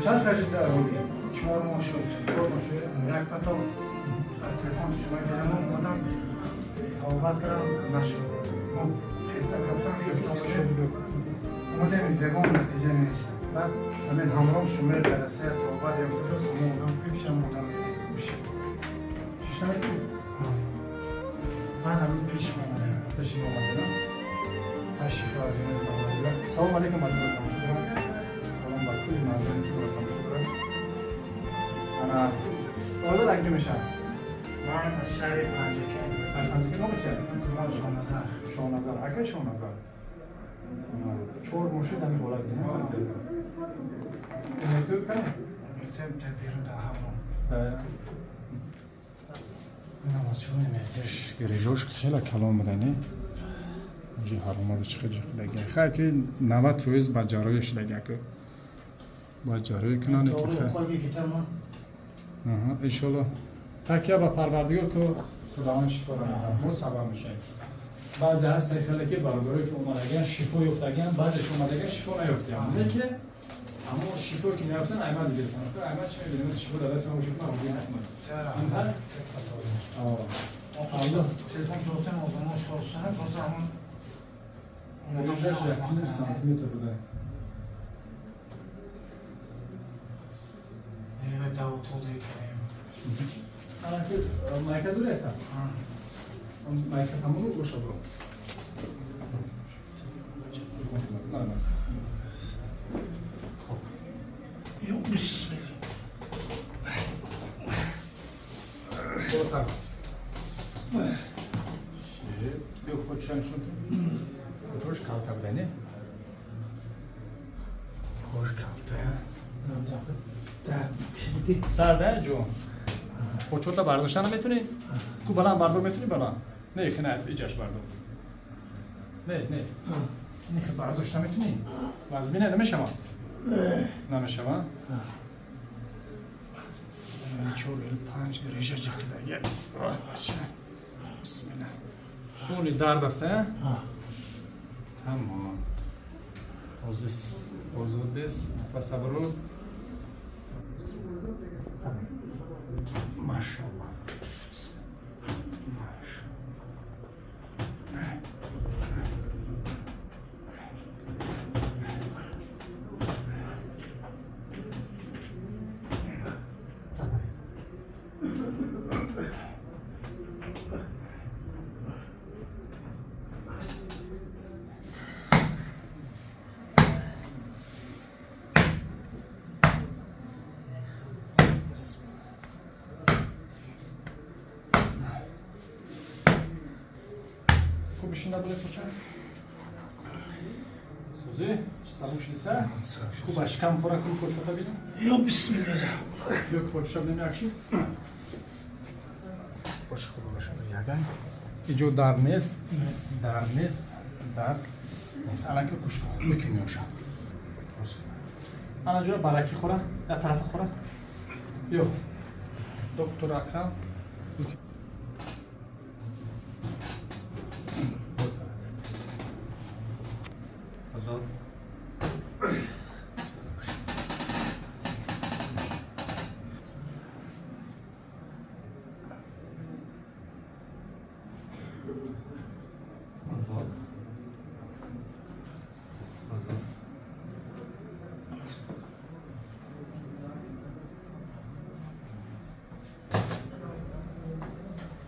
چند تجربه در بودیم؟ 4 ماه شد. 4 ماه شد. یک پتا تلفن شما دیدم اومدم توبت کردم نشد. خسته گفتم خسته شد. اومدم دیگه نتیجه نیست. بعد همین همراه شما جلسه توبت یافته است. اومدم پیشم بودم میشه. شش نفر بود. بعد همین پیش اومدم. پیش اومدم. تشریف آوردید. سلام علیکم عزیزان. سلام بر کل ناظرین که برام شکر. انا وارد رنگ میشم. من از شهر پنجکن. پنجکن نمیشه. من شاهنظر. شاهنظر. اگه شاهنظر. 4 ماه شد همین حالت نه. تو کنه. میتونم تبیرم در همون. اینا بچه‌ها میتش گریجوش خیلی کلام بدنی. جی حرامات چخه دیگه. خیر که 90% با جارایش دیگه که با جارای کنانه که خیر. ان شاء الله تکیه به پروردگار که خداوند شفا را بده. ما سبب میشه. بعضی هست خیلی که برادرایی که اومدن شفا یافتگان، بعضیش اومدن شفا نیافتن. که اما شفا که نیافتن احمد دیگه سن. احمد چه می‌دونید شفا داده سن شفا نمی‌گیره احمد. چرا؟ هست؟ الله تلفن توسن آدماش خواستن واسه همون ریجش 1 سانتیمتر بوده. به دو توضیح کنیم. مایکه دوره تا. مایکه همون رو گوشه برو. یو بسم الله. بیا خودشان شد. خودش کالتا بدنه. خوش کالتا. در جو. خودشون برداشتن هم میتونی؟ تو بلند بردار میتونی بلند؟ نه خیلی نه ایجاش بردار. نه. نه خیلی برداشتن میتونی؟ وزمینه نمیشه ما؟ نمیشه ما؟ 45 درجه جلوه. بسم الله. خونی درد است ها؟ تمام. آزاد است. نفس برو. ماشاءالله. بشین نبوده کوچه سوزی چه سبوش نیسته؟ خوب اشکم پورا کن کوچه تا بیدم یا بسم الله یا کوچه شب نمیاکشی باشه خوب باشه یگن اینجا در نیست در نیست الان که کش کن میکنی اوشم الان جورا برکی خوره یا طرف خوره یا دکتر اکرم آزاد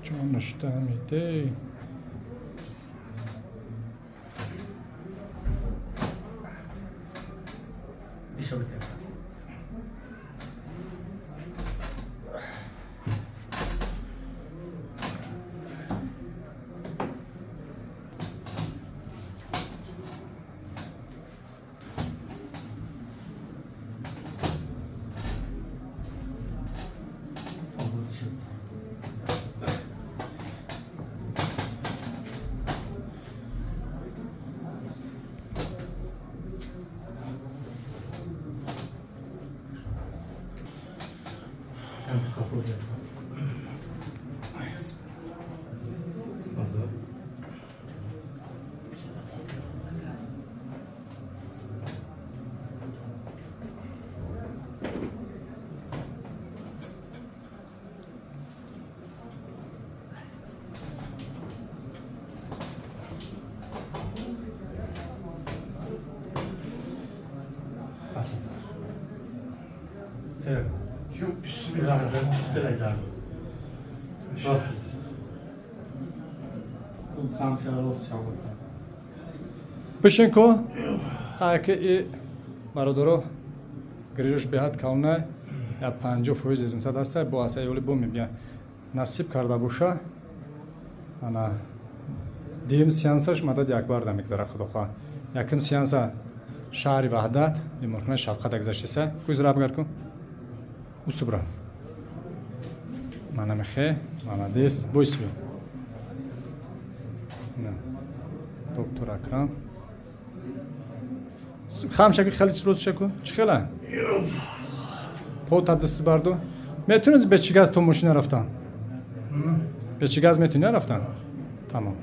چون نشته میده بوده. خیر. Yok bismillah. Güzel, dilekler. Nasıl? Bu kamşalar olsun şabakta. Пишенко, так и бародаро грижош беҳад кална я 50% результат аст бо асайоли бо мебия насиб карда боша ана дим сеансаш мадад якбар да мегзара худохоҳ яким сеанса шаҳри ваҳдат беморхона шафқат гузаштиса гузраб гарку усубра манамехе маладес бойсби доктор Акрам хамшаки хеле чироз шаку чихела по тадис бардо метунез бе чигаз то машина рафтан бе чигаз метуни рафтан тамом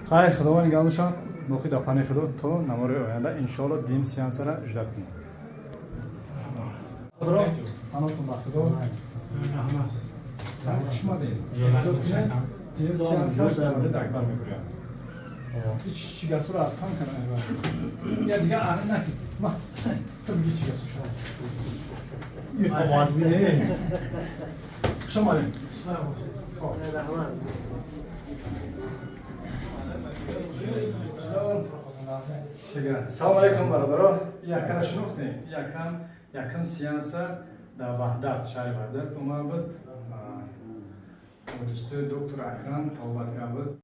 хай худовани галуша нохи да пани худо то намори оянда иншоалло дим сеансара ждат кунем бро анотун бахтудо Rahmat. хушмадем дим сеансар дар дакбар мекунем هیچ چیگاس رو ارفان کنه یا دیگه آن نکید ما تو میگی چیگاس رو شما یه تواز میده شما دیم سلام علیکم برادرها یکم شنوختیم یکم سیانسا در وحدت شهر وحدت اومد بود دوست دکتر اکرم توبت کرد بود